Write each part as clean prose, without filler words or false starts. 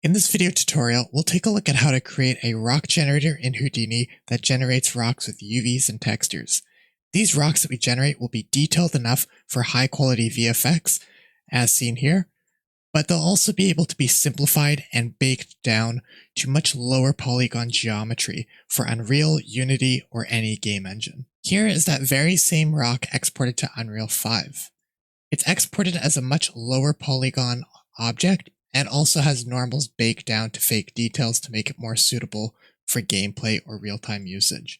In this video tutorial, we'll take a look at how to create a rock generator in Houdini that generates rocks with UVs and textures. These rocks that we generate will be detailed enough for high quality VFX, as seen here, but they'll also be able to be simplified and baked down to much lower polygon geometry for Unreal, Unity, or any game engine. Here is that very same rock exported to Unreal 5. It's exported as a much lower polygon object and also has normals baked down to fake details to make it more suitable for gameplay or real-time usage.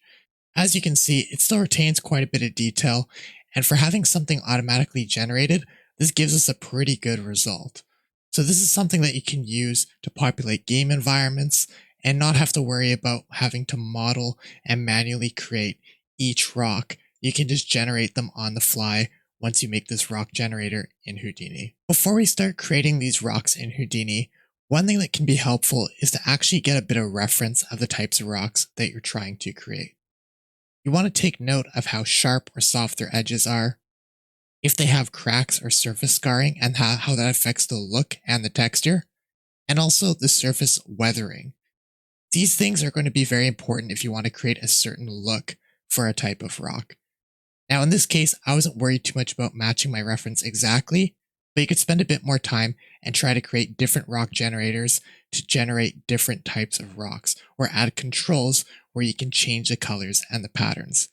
As you can see, it still retains quite a bit of detail, and for having something automatically generated, this gives us a pretty good result. So this is something that you can use to populate game environments and not have to worry about having to model and manually create each rock. You can just generate them on the fly once you make this rock generator in Houdini. Before we start creating these rocks in Houdini, one thing that can be helpful is to actually get a bit of reference of the types of rocks that you're trying to create. You want to take note of how sharp or soft their edges are, if they have cracks or surface scarring and how that affects the look and the texture, and also the surface weathering. These things are going to be very important if you want to create a certain look for a type of rock. Now in this case, I wasn't worried too much about matching my reference exactly, but you could spend a bit more time and try to create different rock generators to generate different types of rocks, or add controls where you can change the colors and the patterns.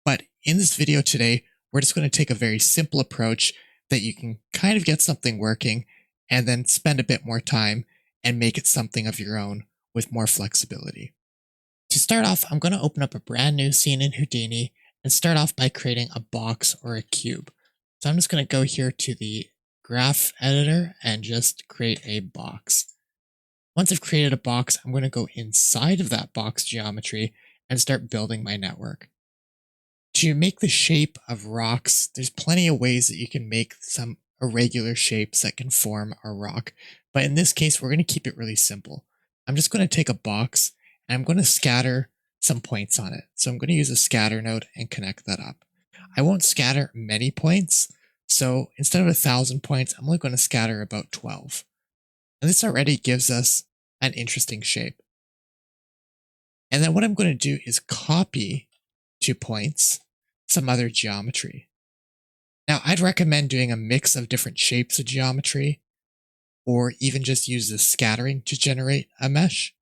But in this video today, we're just going to take a very simple approach that you can kind of get something working and then spend a bit more time and make it something of your own with more flexibility. To start off, I'm going to open up a brand new scene in Houdini and start off by creating a box or a cube. So I'm just going to go here to the graph editor and just create a box. Once I've created a box, I'm going to go inside of that box geometry and start building my network. To make the shape of rocks, there's plenty of ways that you can make some irregular shapes that can form a rock. But in this case, we're going to keep it really simple. I'm just going to take a box and I'm going to scatter some points on it. So I'm going to use a scatter node and connect that up. I won't scatter many points. So instead of 1,000 points, I'm only going to scatter about 12. And this already gives us an interesting shape. And then what I'm going to do is copy 2 points some other geometry. Now I'd recommend doing a mix of different shapes of geometry, or even just use the scattering to generate a mesh.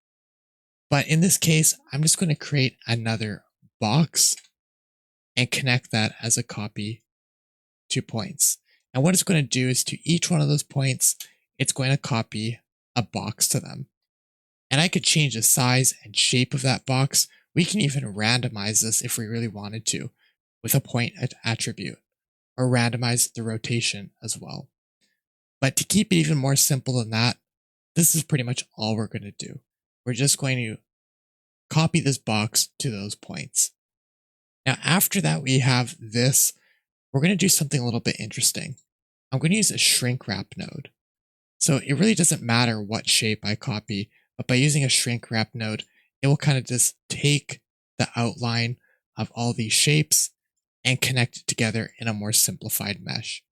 But in this case, I'm just going to create another box and connect that as a copy 2 points. And what it's going to do is to each one of those points, it's going to copy a box to them. And I could change the size and shape of that box. We can even randomize this if we really wanted to with a point attribute, or randomize the rotation as well. But to keep it even more simple than that, this is pretty much all we're going to do. We're just going to copy this box to those points. Now after that we have this, we're going to do something a little bit interesting. I'm going to use a shrink wrap node. So it really doesn't matter what shape I copy, but by using a shrink wrap node, it will kind of just take the outline of all these shapes and connect it together in a more simplified mesh.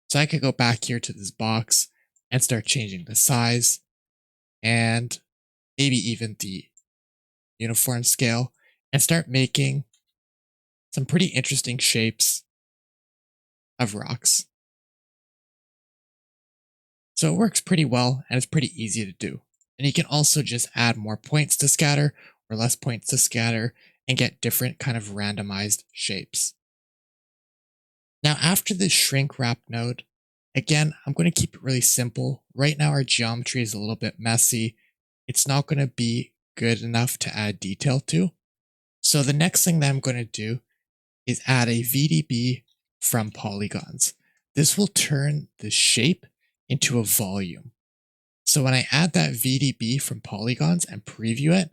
So I could go back here to this box and start changing the size and maybe even the uniform scale and start making some pretty interesting shapes of rocks. So it works pretty well and it's pretty easy to do. And you can also just add more points to scatter or less points to scatter and get different kind of randomized shapes. Now after this shrink wrap node, again, I'm going to keep it really simple. Right now our geometry is a little bit messy. It's not going to be good enough to add detail to. So the next thing that I'm going to do is add a VDB from polygons. This will turn the shape into a volume. So when I add that VDB from polygons and preview it,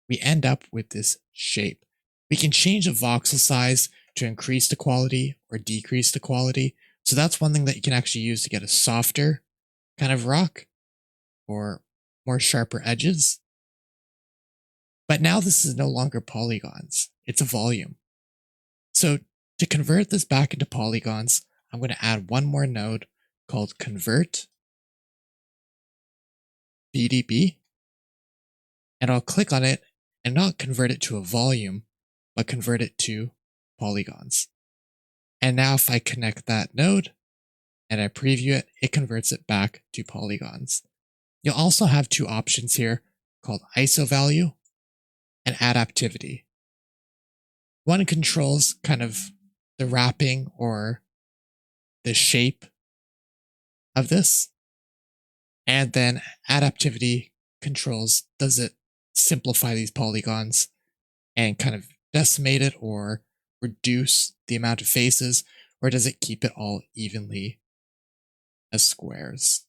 we end up with this shape. We can change the voxel size to increase the quality or decrease the quality. So that's one thing that you can actually use to get a softer kind of rock or more sharper edges. But now this is no longer polygons, it's a volume. So to convert this back into polygons, I'm going to add one more node called convert BDB, and I'll click on it and not convert it to a volume, but convert it to polygons. And now if I connect that node and I preview it, it converts it back to polygons. You'll also have two options here called ISO value and adaptivity. One controls kind of the wrapping or the shape of this, and then adaptivity controls, does it simplify these polygons and kind of decimate it or reduce the amount of faces, or does it keep it all evenly as squares?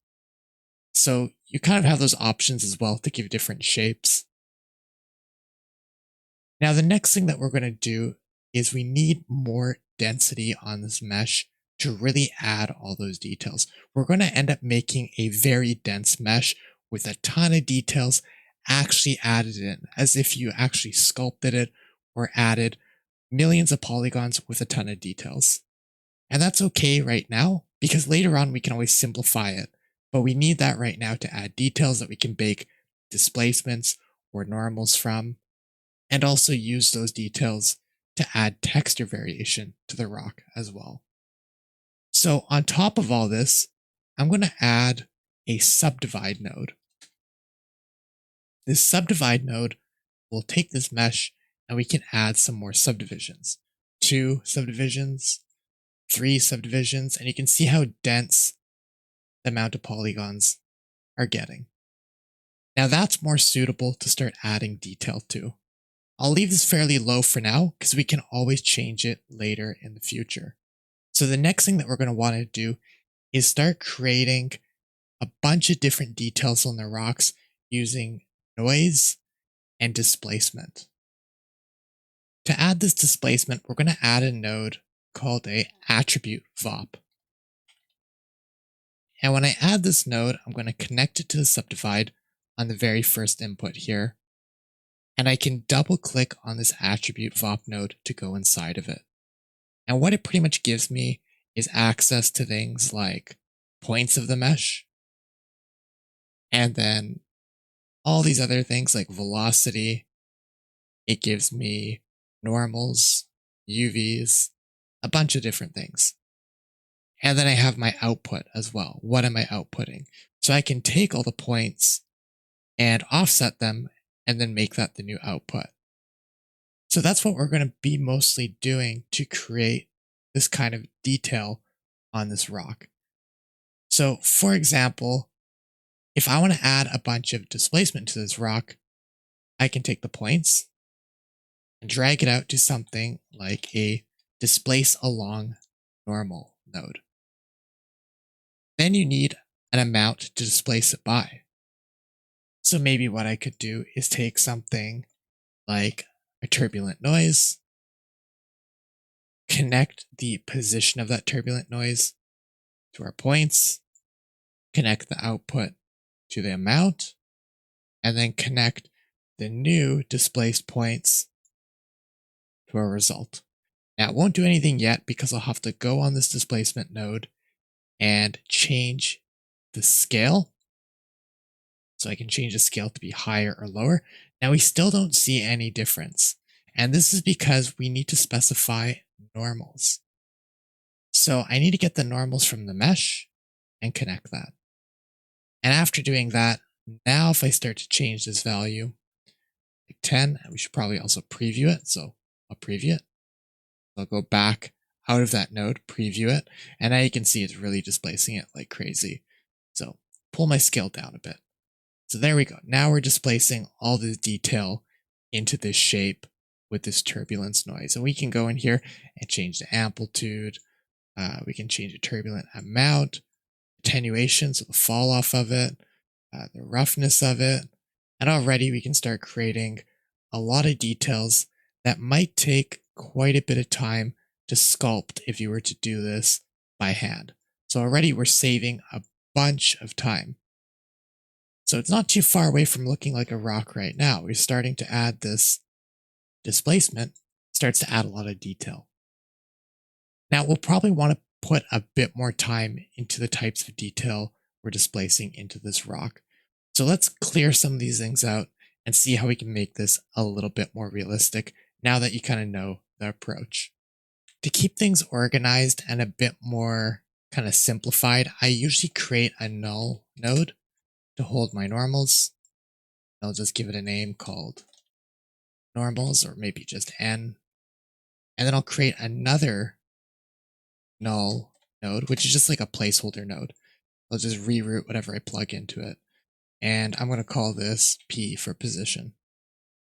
So you kind of have those options as well to give different shapes. Now the next thing that we're going to do is we need more density on this mesh to really add all those details. We're going to end up making a very dense mesh with a ton of details actually added in, as if you actually sculpted it or added millions of polygons with a ton of details. And that's okay right now, because later on we can always simplify it. But we need that right now to add details that we can bake displacements or normals from, and also use those details to add texture variation to the rock as well. So on top of all this, I'm going to add a subdivide node. This subdivide node will take this mesh and we can add some more subdivisions. 2 subdivisions, 3 subdivisions, and you can see how dense the amount of polygons are getting. Now that's more suitable to start adding detail to. I'll leave this fairly low for now because we can always change it later in the future. So the next thing that we're going to want to do is start creating a bunch of different details on the rocks using noise and displacement. To add this displacement, we're going to add a node called a attribute VOP. And when I add this node, I'm going to connect it to the subdivide on the very first input here. And I can double click on this attribute VOP node to go inside of it. And what it pretty much gives me is access to things like points of the mesh, and then all these other things like velocity. It gives me normals, UVs, a bunch of different things. And then I have my output as well. What am I outputting? So I can take all the points and offset them and then make that the new output. So that's what we're going to be mostly doing to create this kind of detail on this rock. So for example, if I want to add a bunch of displacement to this rock, I can take the points and drag it out to something like a displace along normal node. Then you need an amount to displace it by. So maybe what I could do is take something like a turbulent noise, connect the position of that turbulent noise to our points, connect the output to the amount, and then connect the new displaced points to our result. Now it won't do anything yet because I'll have to go on this displacement node and change the scale. So I can change the scale to be higher or lower. Now we still don't see any difference. And this is because we need to specify normals. So I need to get the normals from the mesh and connect that. And after doing that, now if I start to change this value, like 10, we should probably also preview it. So I'll preview it. I'll go back out of that node, preview it, and now you can see it's really displacing it like crazy. So pull my scale down a bit. So there we go. Now we're displacing all the detail into this shape with this turbulence noise. And we can go in here and change the amplitude. We can change the turbulent amount, attenuation, so the fall off of it, the roughness of it. And already we can start creating a lot of details that might take quite a bit of time to sculpt if you were to do this by hand. So already we're saving a bunch of time. So it's not too far away from looking like a rock right now. We're starting to add this displacement, starts to add a lot of detail. Now we'll probably want to put a bit more time into the types of detail we're displacing into this rock. So let's clear some of these things out and see how we can make this a little bit more realistic now that you kind of know the approach. To keep things organized and a bit more kind of simplified, I usually create a null node to hold my normals. I'll just give it a name called normals, or maybe just n. And then I'll create another null node, which is just like a placeholder node. I'll just reroute whatever I plug into it. And I'm going to call this P for position.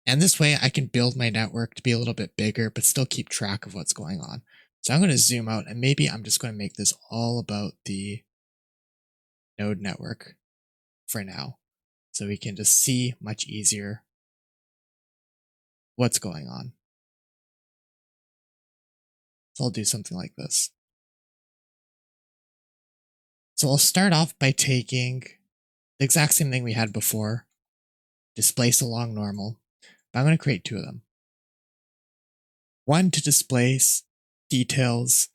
And this way I can build my network to be a little bit bigger, but still keep track of what's going on. So I'm going to zoom out, and maybe I'm just going to make this all about the node network for now. So we can just see much easier what's going on. So I'll do something like this. So I'll start off by taking the exact same thing we had before, displace along normal, but I'm going to create two of them. One to displace details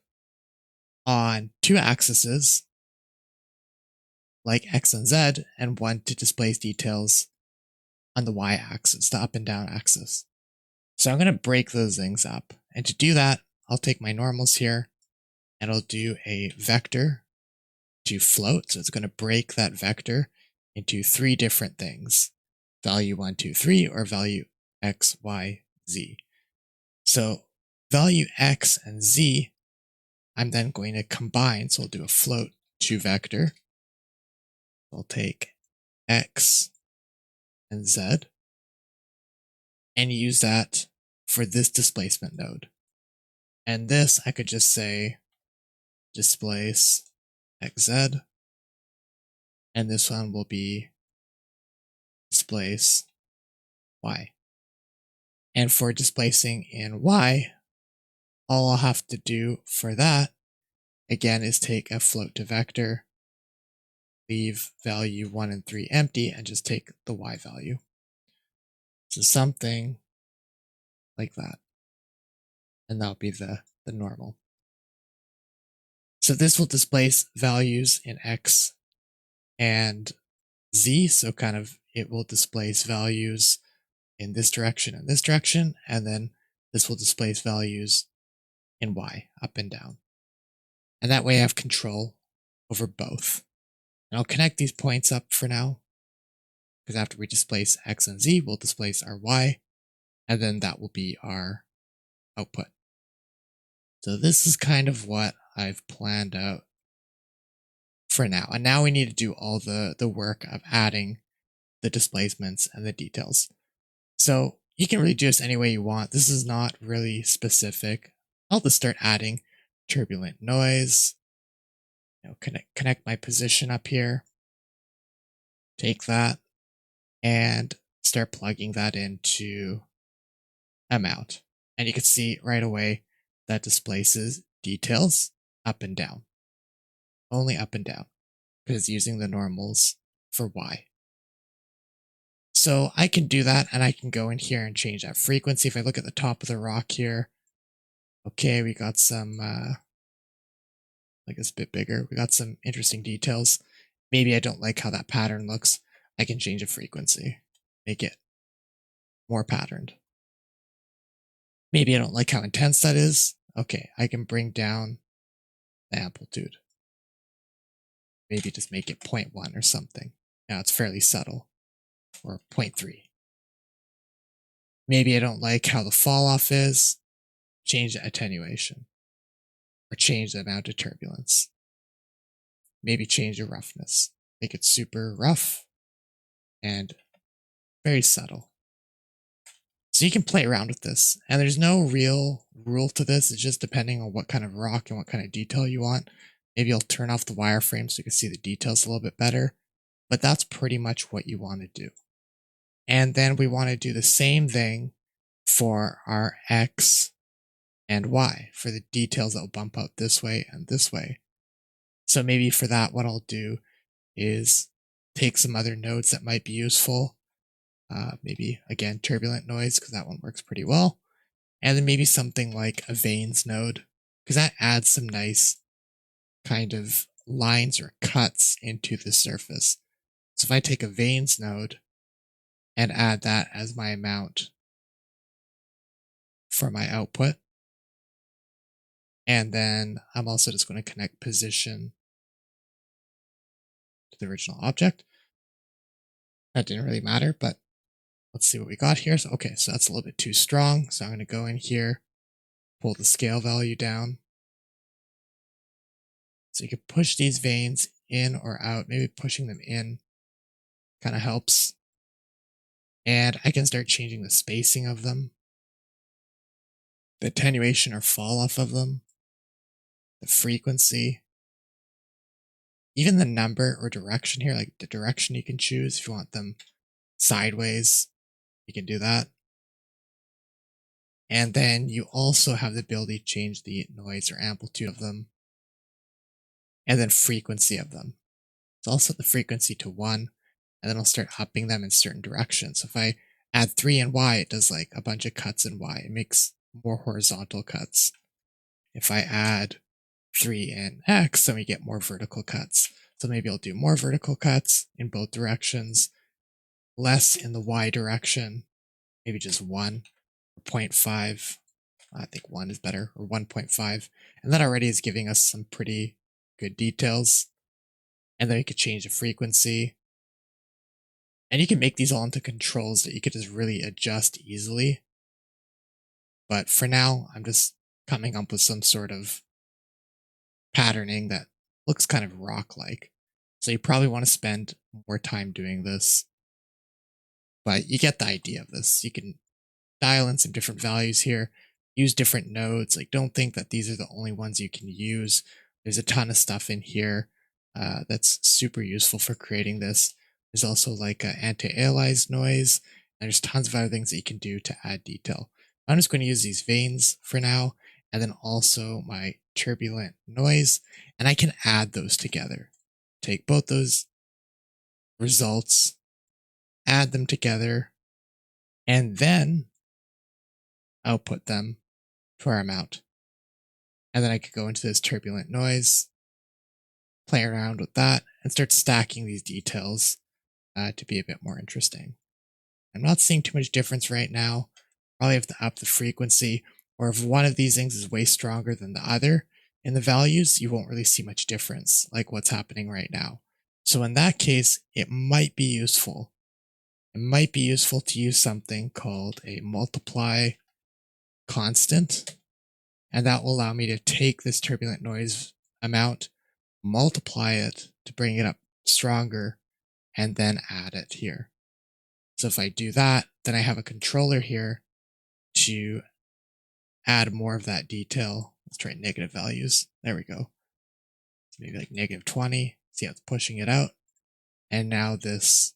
on two axes, like X and Z, and one to displace details on the Y axis, the up and down axis. So I'm going to break those things up. And to do that, I'll take my normals here and I'll do a vector to float. So it's going to break that vector into three different things: value 1, 2, 3, or value X, Y, Z. So value X and Z, I'm then going to combine. So I'll do a float to vector. I'll take X and Z and use that for this displacement node. And this, I could just say displace XZ, and this one will be displace Y. And for displacing in Y, all I'll have to do for that, again, is take a float to vector, leave value 1 and 3 empty, and just take the Y value. So something like that. And that'll be the normal. So this will displace values in X and Z. So kind of it will displace values in this direction and this direction. And then this will displace values in Y, up and down. And that way I have control over both. And I'll connect these points up for now, because after we displace X and Z, we'll displace our Y, and then that will be our output. So this is kind of what I've planned out for now. And now we need to do all the work of adding the displacements and the details. So you can really do this any way you want. This is not really specific. I'll just start adding turbulent noise. Connect my position up here. Take that and start plugging that into amount. And you can see right away that displaces details up and down. Only up and down, because it's using the normals for Y. So I can do that, and I can go in here and change that frequency. If I look at the top of the rock here, okay, we got some, like it's a bit bigger. We got some interesting details. Maybe I don't like how that pattern looks. I can change the frequency, make it more patterned. Maybe I don't like how intense that is. Okay, I can bring down the amplitude. Maybe just make it 0.1 or something. Now it's fairly subtle. Or 0.3. Maybe I don't like how the fall off is. Change the attenuation. Or change the amount of turbulence. Maybe change the roughness. Make it super rough and very subtle. So you can play around with this. And there's no real rule to this. It's just depending on what kind of rock and what kind of detail you want. Maybe I'll turn off the wireframe so you can see the details a little bit better. But that's pretty much what you want to do. And then we want to do the same thing for our X and Y, for the details that will bump out this way and this way. So maybe for that, what I'll do is take some other nodes that might be useful. Maybe, again, turbulent noise, because that one works pretty well. And then maybe something like a veins node, because that adds some nice kind of lines or cuts into the surface. So if I take a veins node and add that as my amount for my output, and then I'm also just going to connect position to the original object. That didn't really matter, but let's see what we got here. So, okay, so that's a little bit too strong. So I'm going to go in here, pull the scale value down. So you can push these veins in or out. Maybe pushing them in kind of helps. And I can start changing the spacing of them, the attenuation or fall off of them, the frequency, even the number or direction here, like the direction you can choose. If you want them sideways, you can do that. And then you also have the ability to change the noise or amplitude of them, and then frequency of them. So I'll set the frequency to 1, and then I'll start upping them in certain directions. So if I add 3 in Y, it does like a bunch of cuts in Y. It makes more horizontal cuts. If I add 3 in X, then we get more vertical cuts. So maybe I'll do more vertical cuts in both directions, less in the Y direction, maybe just 1 or 0.5. I think 1 is better, or 1.5. And that already is giving us some pretty good details. And then we could change the frequency. And you can make these all into controls that you could just really adjust easily. But for now, I'm just coming up with some sort of patterning that looks kind of rock-like. So you probably want to spend more time doing this. But you get the idea of this. You can dial in some different values here, use different nodes. Like, don't think that these are the only ones you can use. There's a ton of stuff in here that's super useful for creating this. There's also like an anti-aliased noise. And there's tons of other things that you can do to add detail. I'm just going to use these veins for now, and then also my turbulent noise, and I can add those together. Take both those results, add them together, and then output them to our amount. And then I could go into this turbulent noise, play around with that, and start stacking these details to be a bit more interesting. I'm not seeing too much difference right now. Probably have to up the frequency, or if one of these things is way stronger than the other in the values, you won't really see much difference, like what's happening right now. So in that case, it might be useful. It might be useful to use something called a multiply constant. And that will allow me to take this turbulent noise amount, multiply it to bring it up stronger, and then add it here. So if I do that, then I have a controller here to add more of that detail. Let's try negative values. There we go. So maybe like negative 20. See how it's pushing it out. And now this,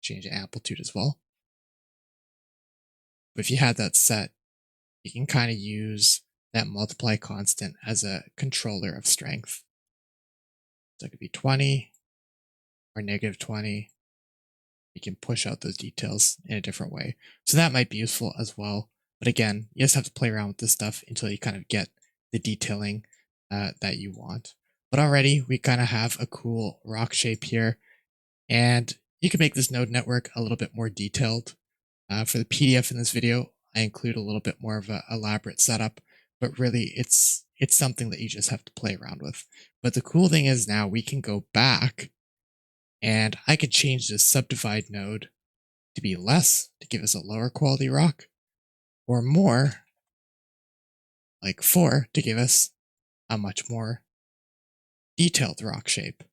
change the amplitude as well. But if you had that set, you can kind of use that multiply constant as a controller of strength. So it could be 20 or negative 20. You can push out those details in a different way. So that might be useful as well. But again, you just have to play around with this stuff until you kind of get the detailing that you want. But already we kind of have a cool rock shape here. And you can make this node network a little bit more detailed. For the PDF in this video, I include a little bit more of an elaborate setup, but really it's something that you just have to play around with. But the cool thing is now we can go back and I could change this subdivide node to be less to give us a lower quality rock, or more, like 4, to give us a much more detailed rock shape.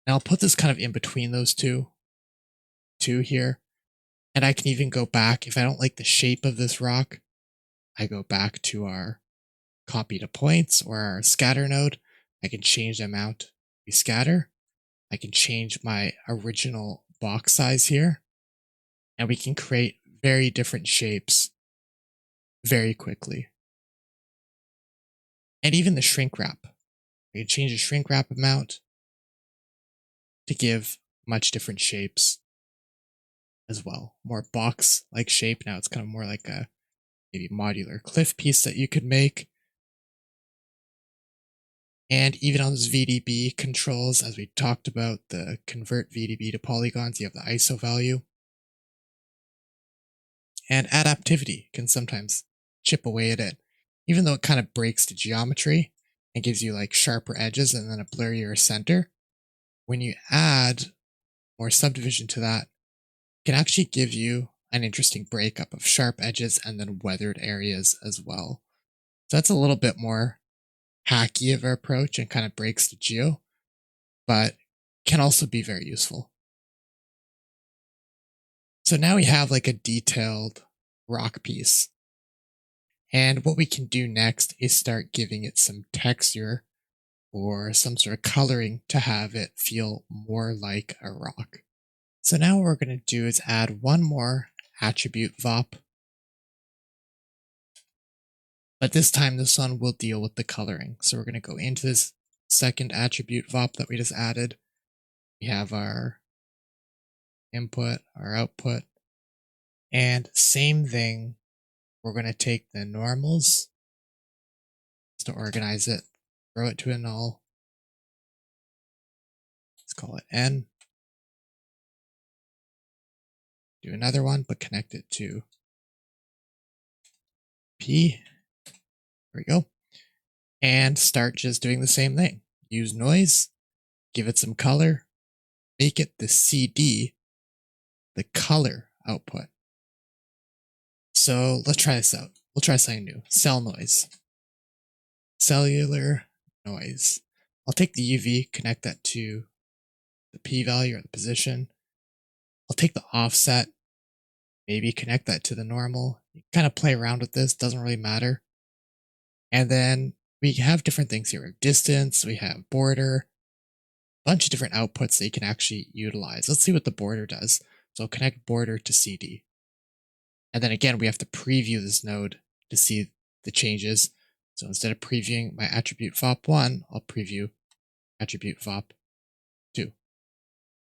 Now I'll put this kind of in between those two here, and I can even go back. If I don't like the shape of this rock, I go back to our copy to points or our scatter node. I can change the amount we scatter. I can change my original box size here, and we can create very different shapes very quickly. And even the shrink wrap. I can change the shrink wrap amount to give much different shapes as well. More box-like shape. Now it's kind of more like a maybe modular cliff piece that you could make. And even on those VDB controls, as we talked about, the convert VDB to polygons, you have the ISO value. And adaptivity can sometimes chip away at it, even though it kind of breaks the geometry and gives you like sharper edges and then a blurrier center. When you add more subdivision to that, it can actually give you an interesting breakup of sharp edges and then weathered areas as well. So that's a little bit more hacky of an approach and kind of breaks the geo, but can also be very useful. So now we have like a detailed rock piece. And what we can do next is start giving it some texture or some sort of coloring to have it feel more like a rock. So now what we're going to do is add one more attribute VOP. But this time this one will deal with the coloring. So we're going to go into this second attribute VOP that we just added. We have our input, our output, and same thing. We're going to take the normals to organize it, throw it to a null. Let's call it N. Do another one, but connect it to P. There we go. And start just doing the same thing. Use noise, give it some color, make it the CD, the color output. So let's try this out. We'll try something new. Cell noise. Cellular noise. I'll take the UV, connect that to the P value or the position. I'll take the offset, maybe connect that to the normal. You kind of play around with this, doesn't really matter. And then we have different things here. We have distance, we have border, a bunch of different outputs that you can actually utilize. Let's see what the border does. So I'll connect border to CD. And then again, we have to preview this node to see the changes. So instead of previewing my attribute VOP1, I'll preview attribute VOP2.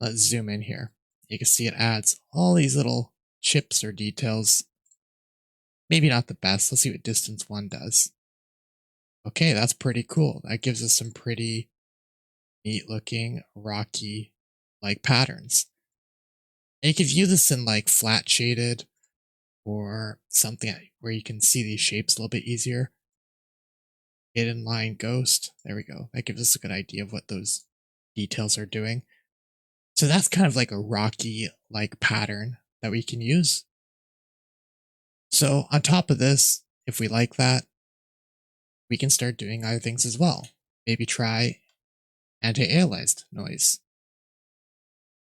Let's zoom in here. You can see it adds all these little chips or details. Maybe not the best. Let's see what distance 1 does. Okay, that's pretty cool. That gives us some pretty neat looking rocky like patterns. And you can view this in like flat shaded or something where you can see these shapes a little bit easier. Hidden line ghost. There we go. That gives us a good idea of what those details are doing. So that's kind of like a rocky like pattern that we can use. So on top of this, if we like that, we can start doing other things as well. Maybe try anti-aliased noise.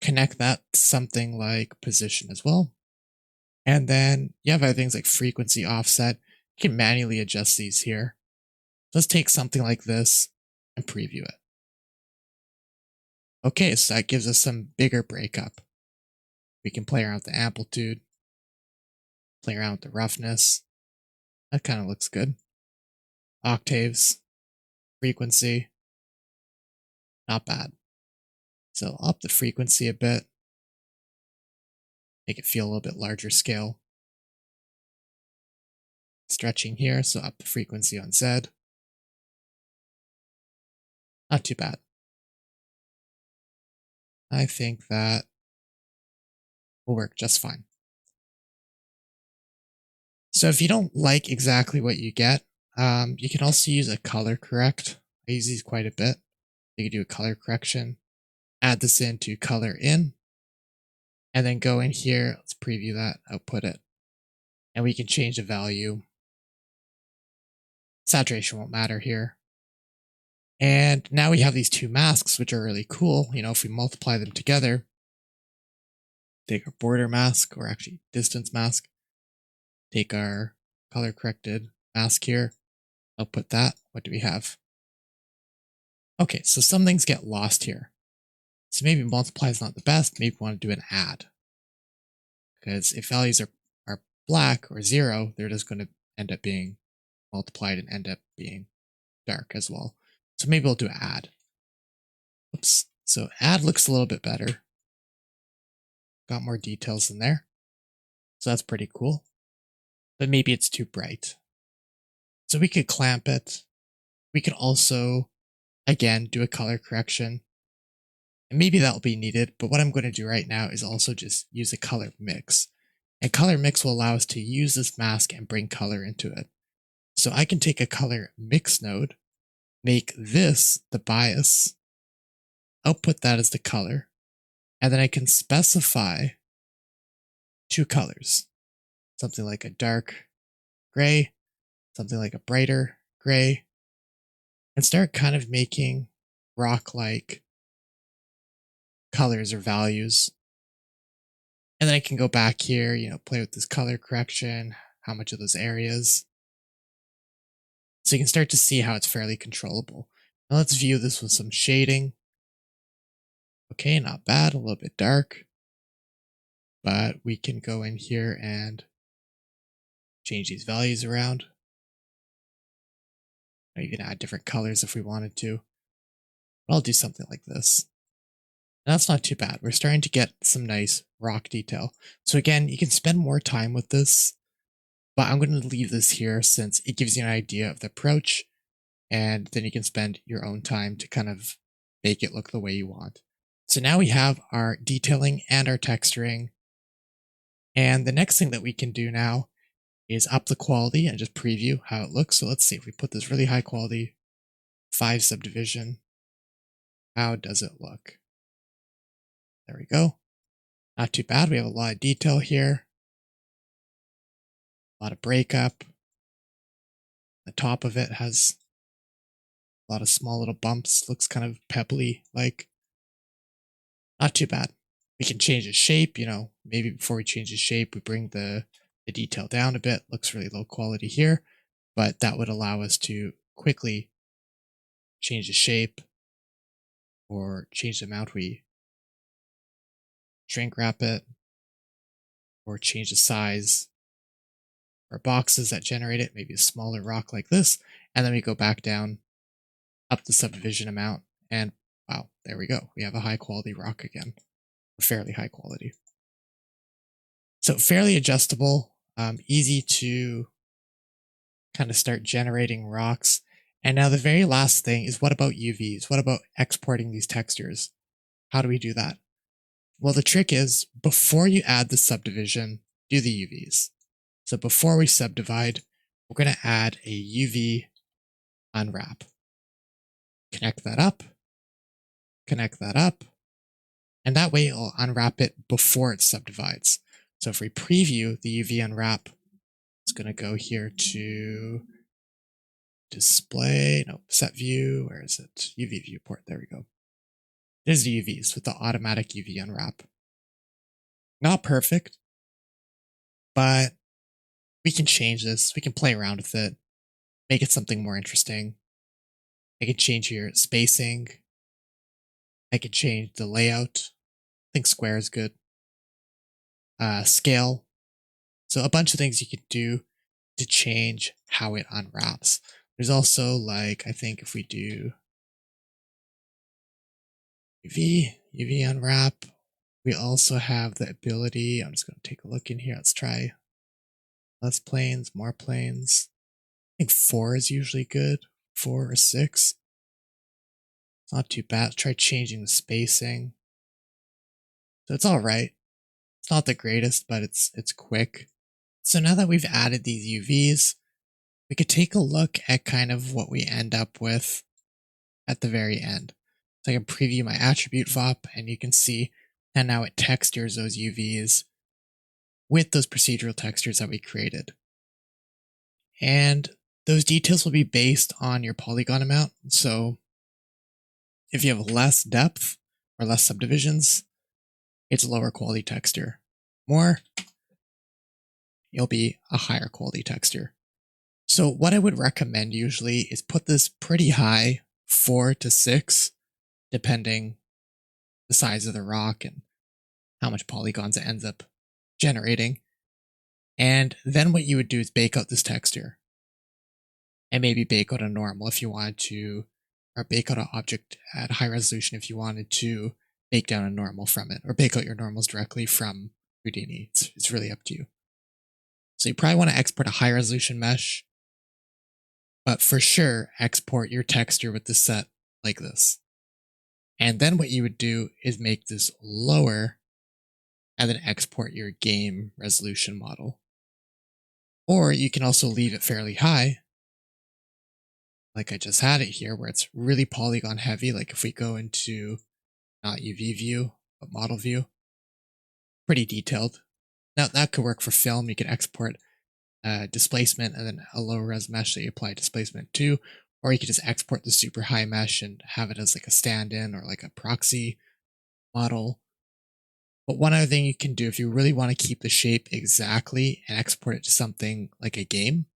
Connect that to something like position as well. And then you have other things like frequency offset. You can manually adjust these here. Let's take something like this and preview it. Okay, so that gives us some bigger breakup. We can play around with the amplitude, play around with the roughness. That kind of looks good. Octaves, frequency, not bad. So I'll up the frequency a bit, make it feel a little bit larger scale. Stretching here, so up the frequency on Z. Not too bad. I think that will work just fine. So if you don't like exactly what you get, you can also use a color correct. I use these quite a bit. You can do a color correction, add this into color in, and then go in here. Let's preview that, output it, and we can change the value. Saturation won't matter here. And now we have these two masks, which are really cool. You know, if we multiply them together, take our border mask, or actually distance mask, take our color corrected mask here, output that. What do we have? Okay, so some things get lost here. So maybe multiply is not the best. Maybe we want to do an add. Because if values are black or 0, they're just going to end up being multiplied and end up being dark as well. So maybe we'll do add. Oops. So add looks a little bit better. Got more details in there. So that's pretty cool. But maybe it's too bright. So we could clamp it. We could also Again, do a color correction. And maybe that'll be needed, but what I'm going to do right now is also just use a color mix. And color mix will allow us to use this mask and bring color into it. So I can take a color mix node, make this the bias, output that as the color, and then I can specify two colors. Something like a dark gray, something like a brighter gray, and start kind of making rock-like colors or values. And then I can go back here, play with this color correction, how much of those areas. So you can start to see how it's fairly controllable. Now let's view this with some shading. Okay, not bad, a little bit dark. But we can go in here and change these values around. Or even add different colors if we wanted to. But I'll do something like this. And that's not too bad. We're starting to get some nice rock detail. So again, you can spend more time with this, but I'm going to leave this here since it gives you an idea of the approach, and then you can spend your own time to kind of make it look the way you want. So now we have our detailing and our texturing. And the next thing that we can do now is up the quality and just preview how it looks. So let's see if we put this really high quality, 5 subdivision, how does it look? There we go. Not too bad. We have a lot of detail here. A lot of breakup. The top of it has a lot of small little bumps. Looks kind of pebbly like. Not too bad. We can change its shape, maybe before we change the shape, we bring the detail down a bit. Looks really low quality here, but that would allow us to quickly change the shape or change the amount we shrink wrap it, or change the size or boxes that generate it, maybe a smaller rock like this, and then we go back down, up the subdivision amount, and wow, there we go. We have a high quality rock again, fairly high quality. So fairly adjustable, easy to kind of start generating rocks. And now the very last thing is, what about UVs? What about exporting these textures? How do we do that? Well, the trick is, before you add the subdivision, do the UVs. So before we subdivide, we're going to add a UV unwrap. Connect that up, and that way it'll unwrap it before it subdivides. So if we preview the UV unwrap, it's going to go here to set view, where is it? UV viewport, there we go. There's the UVs with the automatic UV unwrap. Not perfect, but we can change this. We can play around with it, make it something more interesting. I can change here spacing. I can change the layout. I think square is good. Scale. So a bunch of things you could do to change how it unwraps. There's also, like, I think if we do UV unwrap, we also have the ability, I'm just going to take a look in here. Let's try less planes, more planes. I think 4 is usually good. 4 or 6. It's not too bad. Let's try changing the spacing. So it's all right. It's not the greatest, but it's quick. So now that we've added these UVs, we could take a look at kind of what we end up with at the very end. So I can preview my attribute VOP, and you can see, and now it textures those UVs with those procedural textures that we created. And those details will be based on your polygon amount. So if you have less depth or less subdivisions, it's a lower quality texture. More, you'll be a higher quality texture. So what I would recommend usually is put this pretty high, 4 to 6, depending the size of the rock and how much polygons it ends up generating. And then what you would do is bake out this texture. And maybe bake out a normal if you wanted to, or bake out an object at high resolution if you wanted to bake down a normal from it, or bake out your normals directly from Houdini. It's really up to you. So you probably want to export a high resolution mesh, but for sure export your texture with the set like this. And then what you would do is make this lower and then export your game resolution model. Or you can also leave it fairly high, like I just had it here, where it's really polygon heavy. Like if we go into not UV view, but model view, pretty detailed. Now that could work for film. You can export displacement and then a low res mesh that you apply displacement to, or you could just export the super high mesh and have it as like a stand-in or like a proxy model. But one other thing you can do if you really want to keep the shape exactly and export it to something like a game,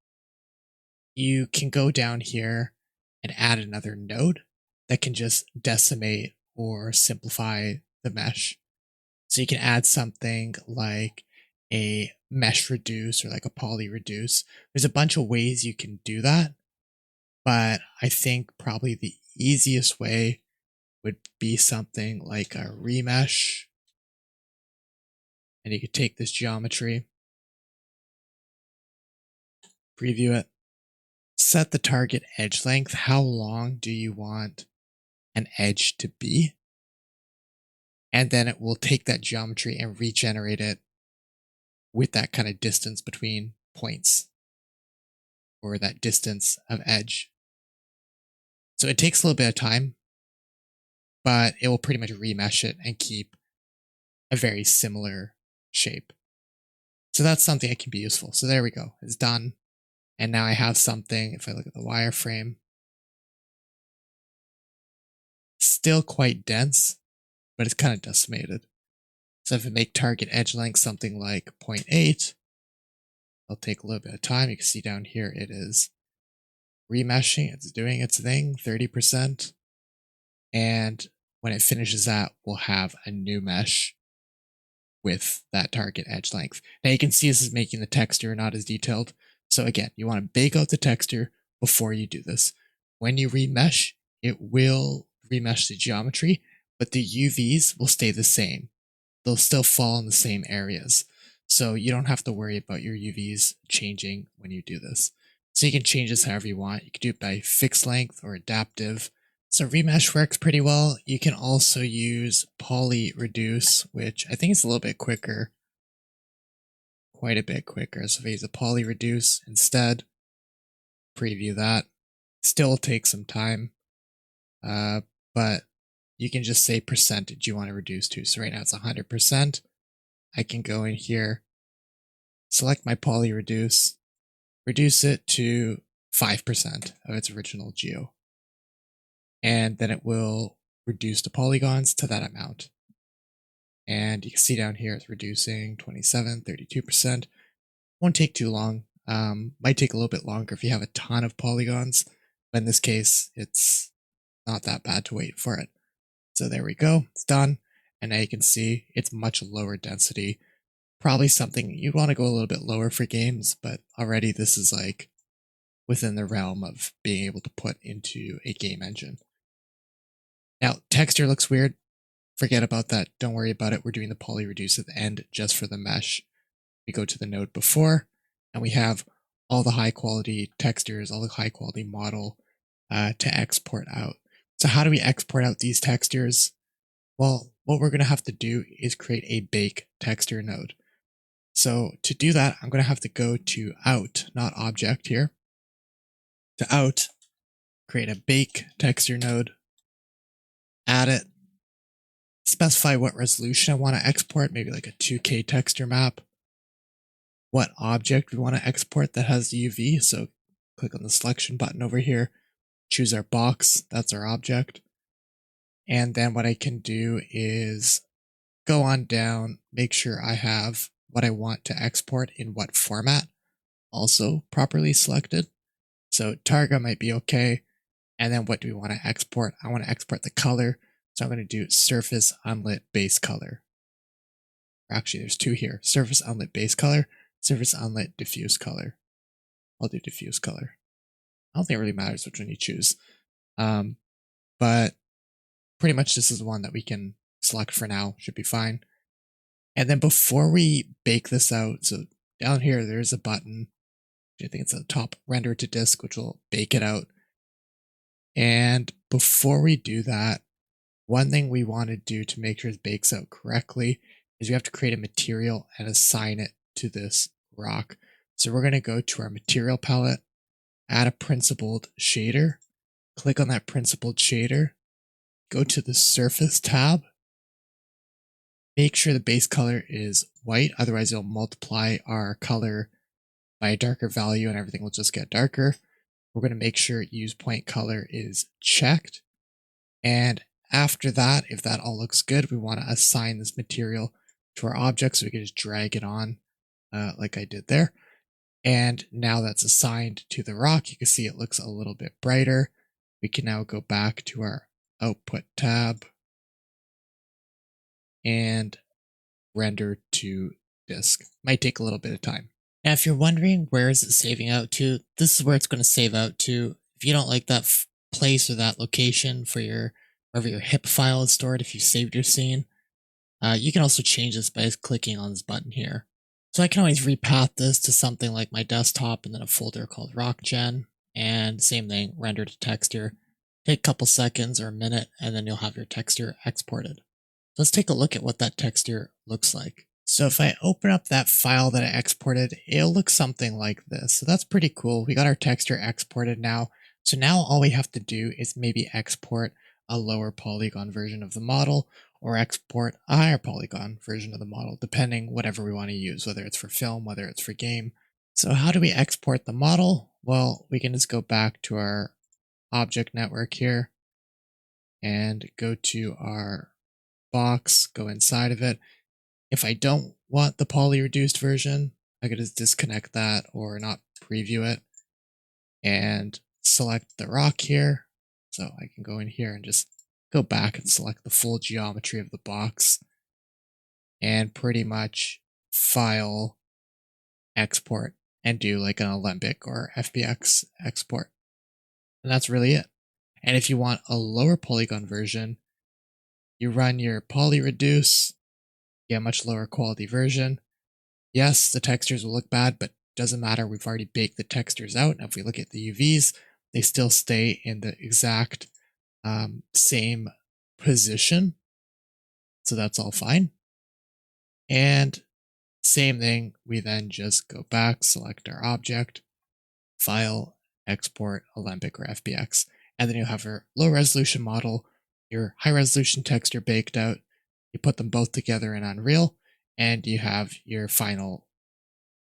you can go down here and add another node that can just decimate or simplify the mesh. So you can add something like a mesh reduce or like a poly reduce. There's a bunch of ways you can do that, but I think probably the easiest way would be something like a remesh. And you could take this geometry, preview it, set the target edge length. How long do you want an edge to be? And then it will take that geometry and regenerate it with that kind of distance between points, or that distance of edge. So it takes a little bit of time, but it will pretty much remesh it and keep a very similar shape. So that's something that can be useful. So there we go, it's done. And now I have something, if I look at the wireframe, still quite dense, but it's kind of decimated. So if I make target edge length something like 0.8, it'll take a little bit of time. You can see down here it is remeshing, it's doing its thing, 30%. And when it finishes that, we'll have a new mesh with that target edge length. Now you can see this is making the texture not as detailed. So again, you want to bake out the texture before you do this. When you remesh, it will remesh the geometry, but the UVs will stay the same. They'll still fall in the same areas. So you don't have to worry about your UVs changing when you do this. So you can change this however you want. You can do it by fixed length or adaptive. So remesh works pretty well. You can also use poly reduce, which I think is a little bit quicker, quite a bit quicker. So if I use a poly reduce instead, preview that. Still take some time, but you can just say percentage you want to reduce to. So right now it's 100%. I can go in here, select my poly reduce, reduce it to 5% of its original geo. And then it will reduce the polygons to that amount. And you can see down here it's reducing 27, 32%. Won't take too long. Might take a little bit longer if you have a ton of polygons, but in this case, it's not that bad to wait for it. So there we go, it's done. And now you can see it's much lower density. Probably something you'd want to go a little bit lower for games, but already this is like within the realm of being able to put into a game engine. Now, texture looks weird. Forget about that. Don't worry about it. We're doing the poly reduce at the end just for the mesh. We go to the node before, and we have all the high quality textures, all the high quality model to export out. So how do we export out these textures? Well, what we're going to have to do is create a bake texture node. So to do that, I'm going to have to go to out, not object here. To out, create a bake texture node, add it, specify what resolution I want to export, maybe like a 2K texture map, what object we want to export that has the UV. So click on the selection button over here, choose our box, that's our object. And then what I can do is go on down, make sure I have what I want to export in what format, also properly selected. So Targa might be okay. And then what do we want to export? I want to export the color. So I'm going to do surface unlit base color. Or actually, there's two here. Surface unlit base color, surface unlit diffuse color. I'll do diffuse color. I don't think it really matters which one you choose. But pretty much this is the one that we can select for now. Should be fine. And then before we bake this out, so down here, there's a button. I think it's at the top, render to disk, which will bake it out. And before we do that, one thing we want to do to make sure it bakes out correctly is we have to create a material and assign it to this rock. So we're going to go to our material palette, add a principled shader, click on that principled shader, go to the surface tab, make sure the base color is white, otherwise it'll multiply our color by a darker value and everything will just get darker. We're going to make sure use point color is checked. And after that, if that all looks good, we want to assign this material to our object so we can just drag it on like I did there. And now that's assigned to the rock, you can see it looks a little bit brighter. We can now go back to our output tab and render to disk. Might take a little bit of time. Now, if you're wondering where is it saving out to, this is where it's going to save out to. If you don't like that place or that location for your wherever your hip file is stored, if you saved your scene, you can also change this by clicking on this button here. So I can always repath this to something like my desktop and then a folder called RockGen, and same thing, render to texture. Take a couple seconds or a minute, and then you'll have your texture exported. Let's take a look at what that texture looks like. So if I open up that file that I exported, it'll look something like this. So that's pretty cool. We got our texture exported now. So now all we have to do is maybe export a lower polygon version of the model or export a higher polygon version of the model, depending whatever we want to use, whether it's for film, whether it's for game. So how do we export the model? Well, we can just go back to our object network here and go to our box, go inside of it. If I don't want the poly reduced version, I could just disconnect that or not preview it and select the rock here. So I can go in here and just go back and select the full geometry of the box and pretty much file, export, and do like an Alembic or FBX export. And that's really it. And if you want a lower polygon version, you run your poly reduce, get a much lower quality version. Yes, the textures will look bad, but doesn't matter. We've already baked the textures out. And if we look at the UVs, they still stay in the exact same position. So that's all fine. And same thing, we then just go back, select our object, file, export, Alembic or FBX. And then you'll have your low resolution model, your high resolution texture baked out. You put them both together in Unreal, and you have your final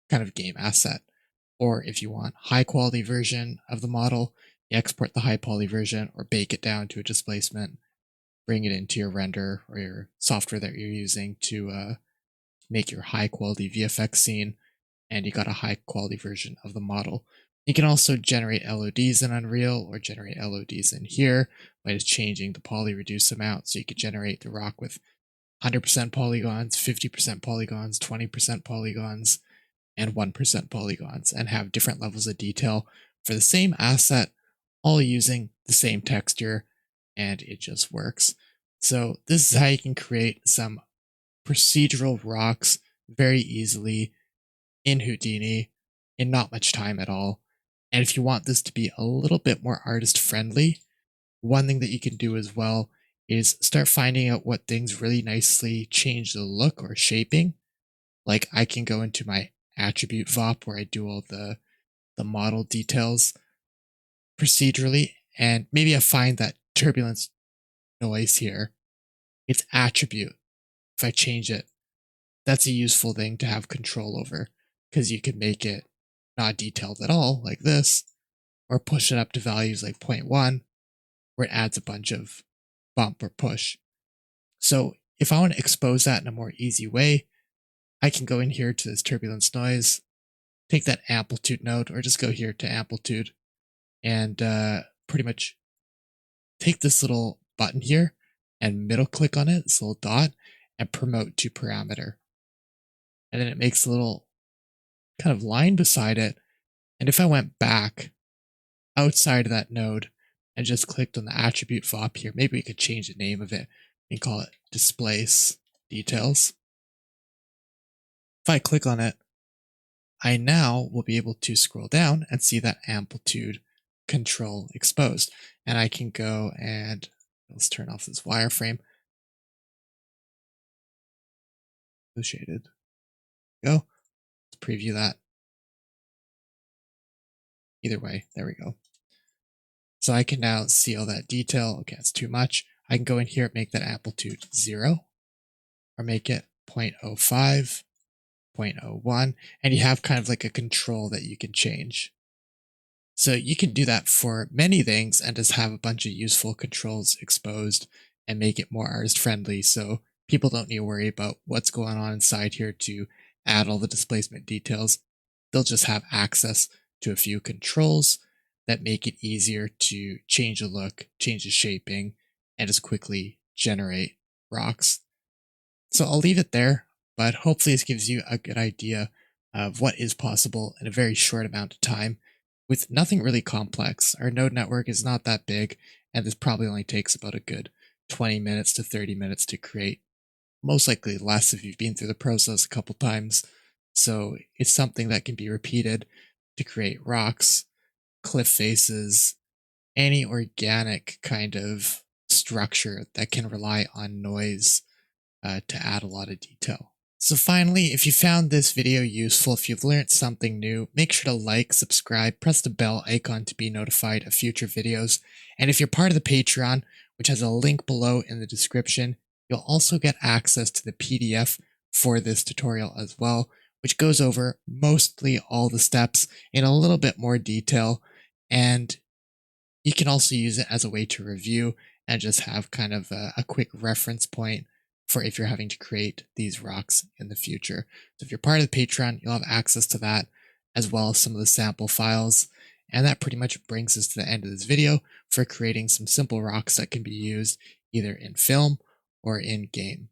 kind of game asset. Or if you want high quality version of the model, you export the high poly version or bake it down to a displacement, bring it into your render or your software that you're using to make your high quality VFX scene, and you got a high quality version of the model. You can also generate LODs in Unreal or generate LODs in here by just changing the poly reduce amount. So you could generate the rock with 100% polygons, 50% polygons, 20% polygons, and 1% polygons, and have different levels of detail for the same asset, all using the same texture, and it just works. So this is how you can create some procedural rocks very easily in Houdini in not much time at all. And if you want this to be a little bit more artist friendly, one thing that you can do as well is start finding out what things really nicely change the look or shaping. Like I can go into my attribute VOP where I do all the model details procedurally, and maybe I find that turbulence noise here, it's attribute. If I change it, that's a useful thing to have control over, because you can make it not detailed at all like this, or push it up to values like 0.1 where it adds a bunch of bump or push. So if I want to expose that in a more easy way, I can go in here to this turbulence noise, take that amplitude node, or just go here to amplitude and pretty much take this little button here and middle click on it, this little dot, and promote to parameter. And then it makes a little kind of line beside it. And if I went back outside of that node and just clicked on the attribute VOP here, maybe we could change the name of it and call it displace details. If I click on it, I now will be able to scroll down and see that amplitude control exposed. And I can go and let's turn off this wireframe. Shaded. Go. Let's preview that. Either way, there we go. So I can now see all that detail. Okay, it's too much. I can go in here, make that amplitude 0, or make it 0.05, 0.01, and you have kind of like a control that you can change. So you can do that for many things and just have a bunch of useful controls exposed and make it more artist friendly. So people don't need to worry about what's going on inside here to add all the displacement details. They'll just have access to a few controls that make it easier to change the look, change the shaping, and just quickly generate rocks. So I'll leave it there, but hopefully this gives you a good idea of what is possible in a very short amount of time with nothing really complex. Our node network is not that big, and this probably only takes about a good 20 minutes to 30 minutes to create. Most likely less if you've been through the process a couple times. So it's something that can be repeated to create rocks, cliff faces, any organic kind of structure that can rely on noise to add a lot of detail. So finally, if you found this video useful, if you've learned something new, make sure to like, subscribe, press the bell icon to be notified of future videos. And if you're part of the Patreon, which has a link below in the description, you'll also get access to the PDF for this tutorial as well, which goes over mostly all the steps in a little bit more detail. And you can also use it as a way to review and just have kind of a quick reference point for if you're having to create these rocks in the future. So if you're part of the Patreon, you'll have access to that as well as some of the sample files. And that pretty much brings us to the end of this video for creating some simple rocks that can be used either in film or in game.